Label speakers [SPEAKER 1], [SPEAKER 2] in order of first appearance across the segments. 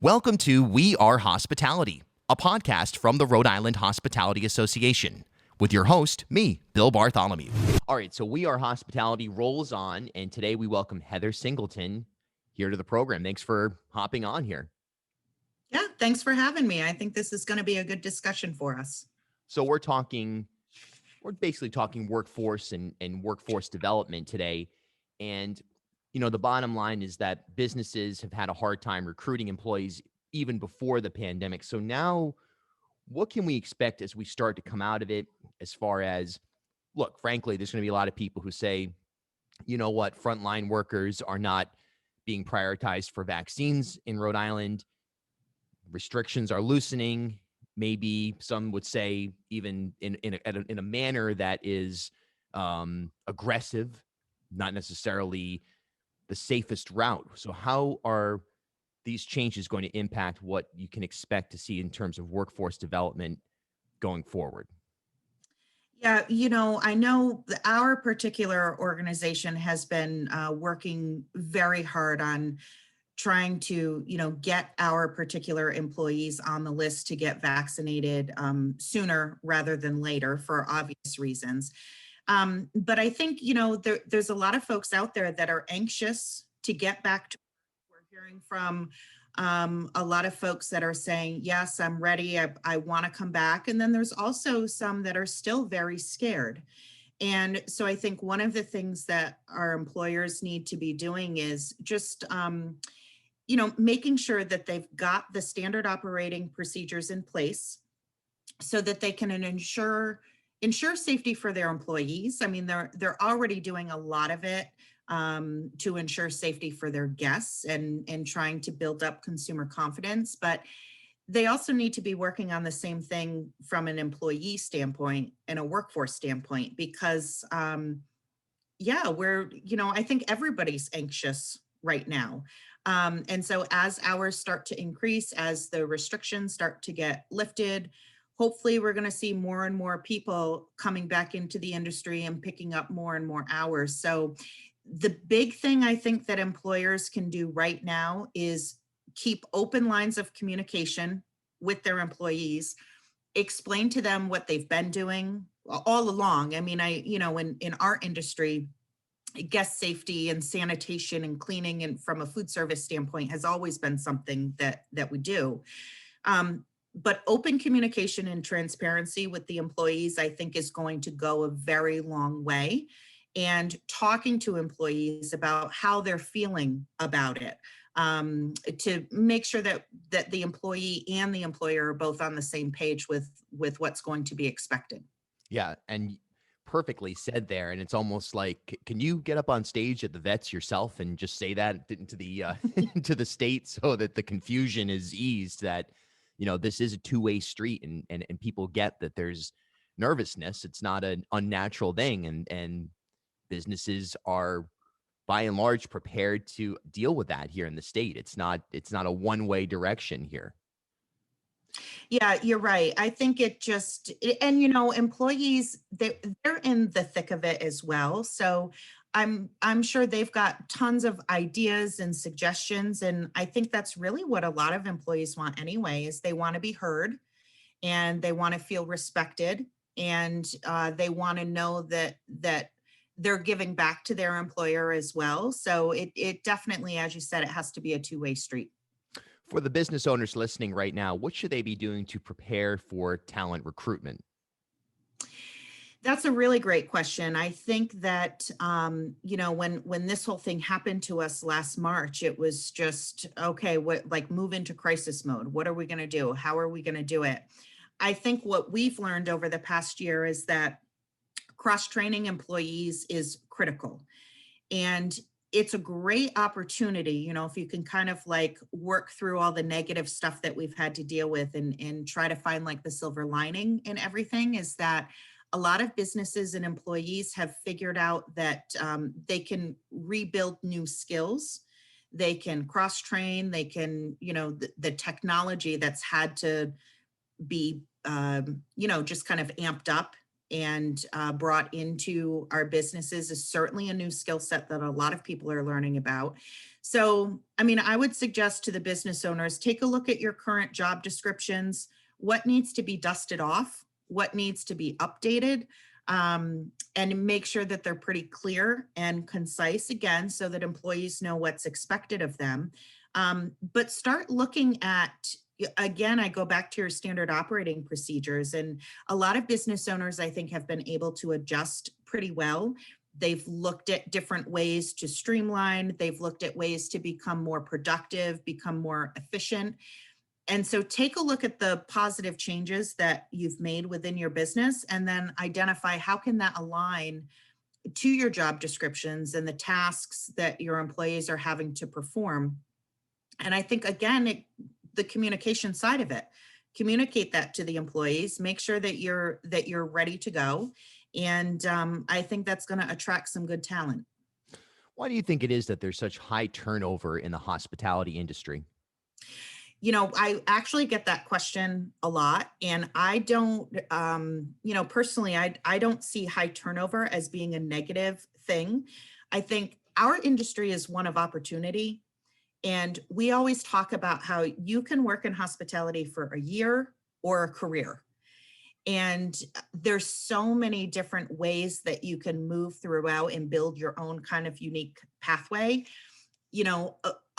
[SPEAKER 1] Welcome to We Are Hospitality, a podcast from the Rhode Island Hospitality Association, with your host, me, Bill Bartholomew. All right, so We Are Hospitality rolls on, and today we welcome Heather Singleton here to the program. Thanks for hopping on here.
[SPEAKER 2] Yeah, thanks for having me. I think this is going to be a good discussion for us.
[SPEAKER 1] So we're basically talking workforce and workforce development today. And, the bottom line is that businesses have had a hard time recruiting employees even before the pandemic. So now what can we expect as we start to come out of it as far as, look, frankly, there's going to be a lot of people who say, you know what, frontline workers are not being prioritized for vaccines in Rhode Island. Restrictions are loosening. Maybe some would say even in a manner that is aggressive, not necessarily the safest route. So how are these changes going to impact what you can expect to see in terms of workforce development going forward?
[SPEAKER 2] Yeah, I know our particular organization has been working very hard on trying to, get our particular employees on the list to get vaccinated sooner rather than later for obvious reasons. But I think, there's a lot of folks out there that are anxious to get back to work. We're hearing from a lot of folks that are saying, yes, I'm ready. I want to come back. And then there's also some that are still very scared. And so I think one of the things that our employers need to be doing is just, making sure that they've got the standard operating procedures in place so that they can ensure safety for their employees. I mean, they're already doing a lot of it to ensure safety for their guests and trying to build up consumer confidence. But they also need to be working on the same thing from an employee standpoint and a workforce standpoint, because I think everybody's anxious right now. And so as hours start to increase, as the restrictions start to get lifted, hopefully we're going to see more and more people coming back into the industry and picking up more and more hours. So the big thing I think that employers can do right now is keep open lines of communication with their employees, explain to them what they've been doing all along. I mean, in our industry, guest safety and sanitation and cleaning and from a food service standpoint has always been something that we do. But open communication and transparency with the employees, I think, is going to go a very long way. And talking to employees about how they're feeling about it, to make sure that the employee and the employer are both on the same page with what's going to be expected.
[SPEAKER 1] Yeah, and perfectly said there. And it's almost like, can you get up on stage at the vets yourself and just say that into the into the state so that the confusion is eased, that this is a two-way street, and people get that there's nervousness. It's not an unnatural thing, and businesses are by and large prepared to deal with that here in the state. It's not a one-way direction here.
[SPEAKER 2] Yeah, you're right. I think and employees, they're in the thick of it as well. So I'm sure they've got tons of ideas and suggestions. And I think that's really what a lot of employees want anyway, is they want to be heard and they want to feel respected, and they want to know that they're giving back to their employer as well. So it definitely, as you said, it has to be a two-way street.
[SPEAKER 1] For the business owners listening right now, what should they be doing to prepare for talent recruitment?
[SPEAKER 2] That's a really great question. I think that, when this whole thing happened to us last March, it was just, okay, move into crisis mode. What are we going to do? How are we going to do it? I think what we've learned over the past year is that cross-training employees is critical. And it's a great opportunity, if you can kind of work through all the negative stuff that we've had to deal with and try to find the silver lining in everything, is that a lot of businesses and employees have figured out that they can rebuild new skills. They can cross-train, they can, the technology that's had to be, just kind of amped up and brought into our businesses is certainly a new skill set that a lot of people are learning about. So, I mean, I would suggest to the business owners, take a look at your current job descriptions, what needs to be dusted off, what needs to be updated, and make sure that they're pretty clear and concise again, so that employees know what's expected of them. But start looking at, again, I go back to your standard operating procedures, and a lot of business owners, I think, have been able to adjust pretty well. They've looked at different ways to streamline. They've looked at ways to become more productive, become more efficient. And so take a look at the positive changes that you've made within your business, and then identify how can that align to your job descriptions and the tasks that your employees are having to perform. And I think, again, the communication side of it, communicate that to the employees, make sure that you're ready to go. And I think that's going to attract some good talent.
[SPEAKER 1] Why do you think it is that there's such high turnover in the hospitality industry?
[SPEAKER 2] I actually get that question a lot, and I don't, personally, I don't see high turnover as being a negative thing. I think our industry is one of opportunity. And we always talk about how you can work in hospitality for a year or a career. And there's so many different ways that you can move throughout and build your own kind of unique pathway.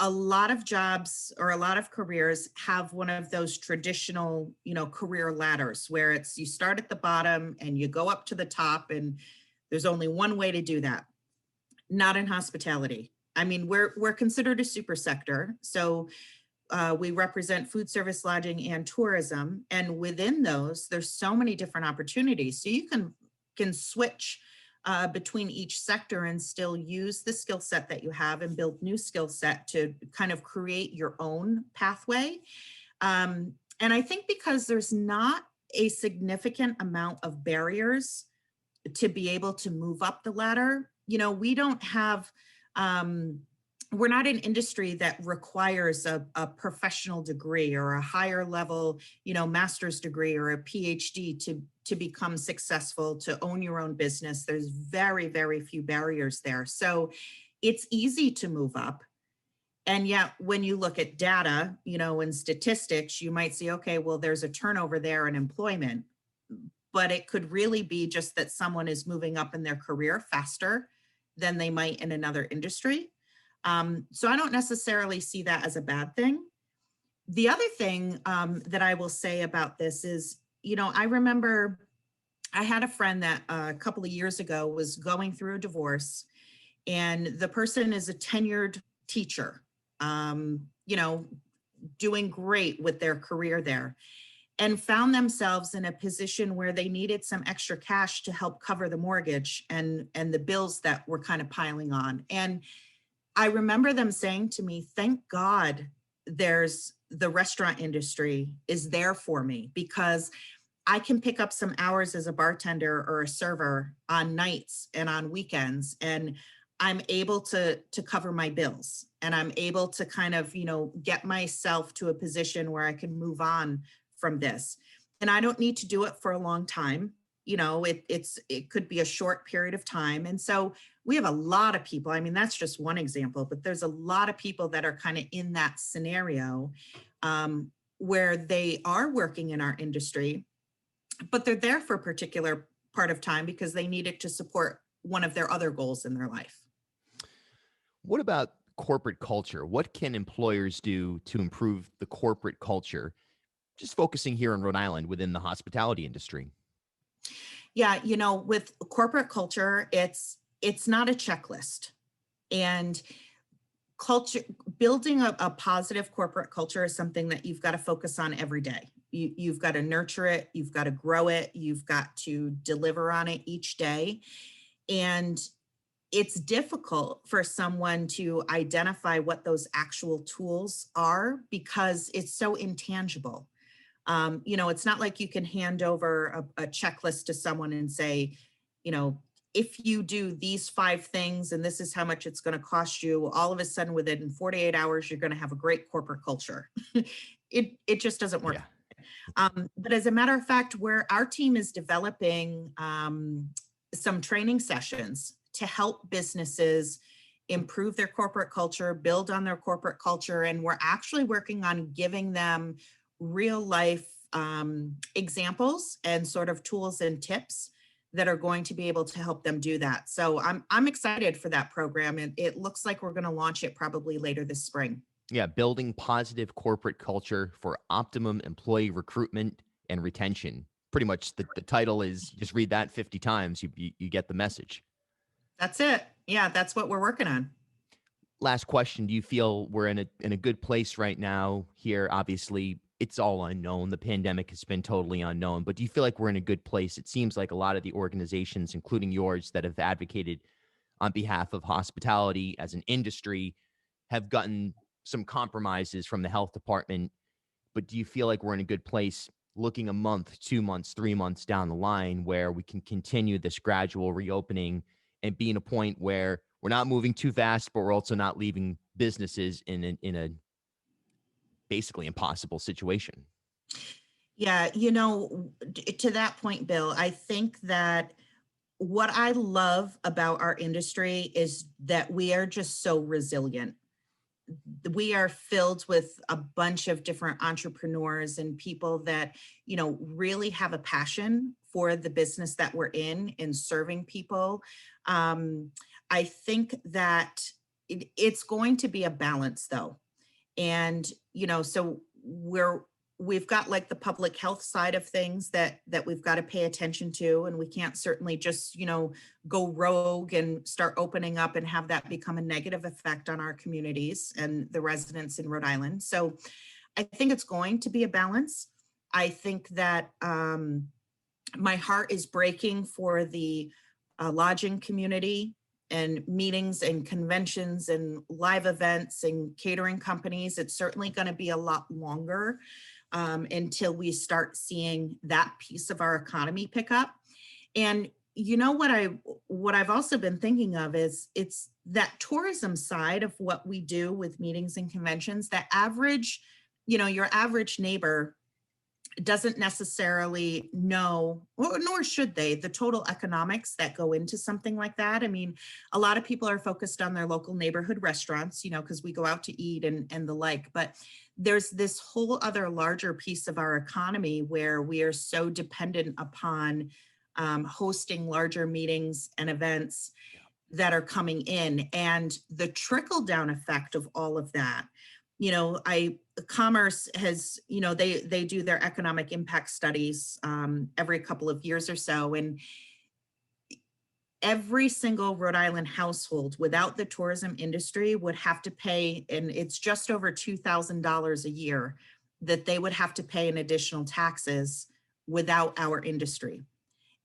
[SPEAKER 2] A lot of jobs or a lot of careers have one of those traditional, career ladders where it's you start at the bottom and you go up to the top, and there's only one way to do that. Not in hospitality. I mean, we're considered a super sector. So we represent food service, lodging, and tourism. And within those, there's so many different opportunities. So you can switch between each sector and still use the skill set that you have and build new skill set to kind of create your own pathway. And I think because there's not a significant amount of barriers to be able to move up the ladder, we don't have, we're not an industry that requires a professional degree or a higher level, master's degree or a PhD to become successful, to own your own business. There's very, very few barriers there. So it's easy to move up. And yet when you look at data, and statistics, you might see, okay, well, there's a turnover there in employment, but it could really be just that someone is moving up in their career faster than they might in another industry. So I don't necessarily see that as a bad thing. The other thing that I will say about this is, I remember I had a friend that a couple of years ago was going through a divorce, and the person is a tenured teacher, doing great with their career there, and found themselves in a position where they needed some extra cash to help cover the mortgage and the bills that were kind of piling on. And I remember them saying to me, thank God there's the restaurant industry is there for me, because I can pick up some hours as a bartender or a server on nights and on weekends, and I'm able to cover my bills, and I'm able to kind of, get myself to a position where I can move on from this. And I don't need to do it for a long time. It could be a short period of time. And so we have a lot of people, I mean, that's just one example, but there's a lot of people that are kind of in that scenario where they are working in our industry, but they're there for a particular part of time because they need it to support one of their other goals in their life.
[SPEAKER 1] What about corporate culture? What can employers do to improve the corporate culture? Just focusing here on Rhode Island within the hospitality industry.
[SPEAKER 2] Yeah, with corporate culture, it's not a checklist. And culture, building a positive corporate culture is something that you've got to focus on every day. You've got to nurture it, you've got to grow it, you've got to deliver on it each day. And it's difficult for someone to identify what those actual tools are because it's so intangible. It's not like you can hand over a checklist to someone and say, if you do these 5 things and this is how much it's going to cost you, all of a sudden within 48 hours, you're going to have a great corporate culture. It just doesn't work.
[SPEAKER 1] Yeah.
[SPEAKER 2] But as a matter of fact, where our team is developing some training sessions to help businesses improve their corporate culture, build on their corporate culture, and we're actually working on giving them real life examples and sort of tools and tips that are going to be able to help them do that. So I'm excited for that program, and it looks like we're going to launch it probably later this spring.
[SPEAKER 1] Yeah, building positive corporate culture for optimum employee recruitment and retention. Pretty much the title is, just read that 50 times, you get the message.
[SPEAKER 2] That's it. Yeah, that's what we're working on.
[SPEAKER 1] Last question, do you feel we're in a good place right now here? Obviously, it's all unknown. The pandemic has been totally unknown, but do you feel like we're in a good place? It seems like a lot of the organizations, including yours, that have advocated on behalf of hospitality as an industry have gotten some compromises from the health department. But do you feel like we're in a good place looking a month, 2 months, 3 months down the line where we can continue this gradual reopening and be in a point where we're not moving too fast, but we're also not leaving businesses in a basically impossible situation?
[SPEAKER 2] Yeah, to that point, Bill, I think that what I love about our industry is that we are just so resilient. We are filled with a bunch of different entrepreneurs and people that, really have a passion for the business that we're in and serving people. I think that it's going to be a balance though. And, so we've got like the public health side of things that we've got to pay attention to, and we can't certainly just go rogue and start opening up and have that become a negative effect on our communities and the residents in Rhode Island. So I think it's going to be a balance. I think that my heart is breaking for the lodging community and meetings and conventions and live events and catering companies. It's certainly going to be a lot longer until we start seeing that piece of our economy pick up. And what I've also been thinking of is it's that tourism side of what we do with meetings and conventions. That average, your average neighbor doesn't necessarily know, nor should they, the total economics that go into something like that. I mean, a lot of people are focused on their local neighborhood restaurants, because we go out to eat and the like. But there's this whole other larger piece of our economy where we are so dependent upon hosting larger meetings and events that are coming in, and the trickle down effect of all of that. Commerce has, they do their economic impact studies every couple of years or so, and every single Rhode Island household without the tourism industry would have to pay, and it's just over $2,000 a year that they would have to pay in additional taxes without our industry.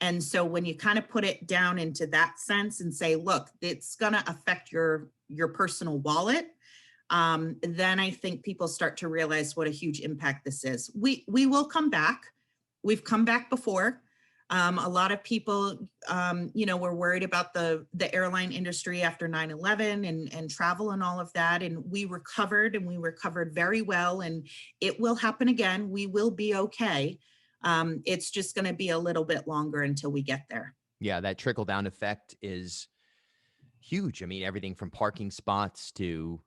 [SPEAKER 2] And so when you kind of put it down into that sense and say, look, it's going to affect your personal wallet, then I think people start to realize what a huge impact this is. We will come back. We've come back before. A lot of people, were worried about the airline industry after 9/11 and travel and all of that. And we recovered very well, and it will happen again. We will be okay. It's just going to be a little bit longer until we get there.
[SPEAKER 1] Yeah, that trickle down effect is huge. I mean, everything from parking spots to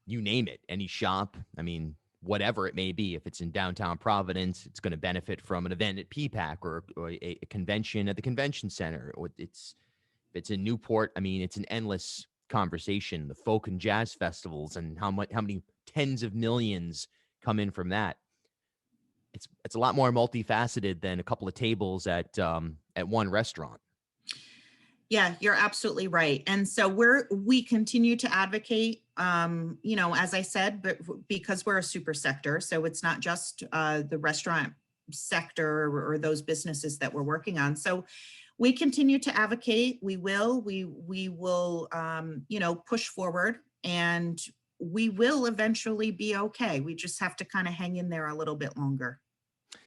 [SPEAKER 1] you name it, any shop. I mean, whatever it may be, if it's in downtown Providence, it's going to benefit from an event at PPAC or a convention at the convention center. Or if it's in Newport, I mean, it's an endless conversation. The folk and jazz festivals and how many tens of millions come in from that. It's a lot more multifaceted than a couple of tables at one restaurant.
[SPEAKER 2] Yeah, you're absolutely right. And so we continue to advocate, as I said, but because we're a super sector, so it's not just the restaurant sector or those businesses that we're working on. So we continue to advocate. We will push forward, and we will eventually be okay. We just have to kind of hang in there a little bit longer.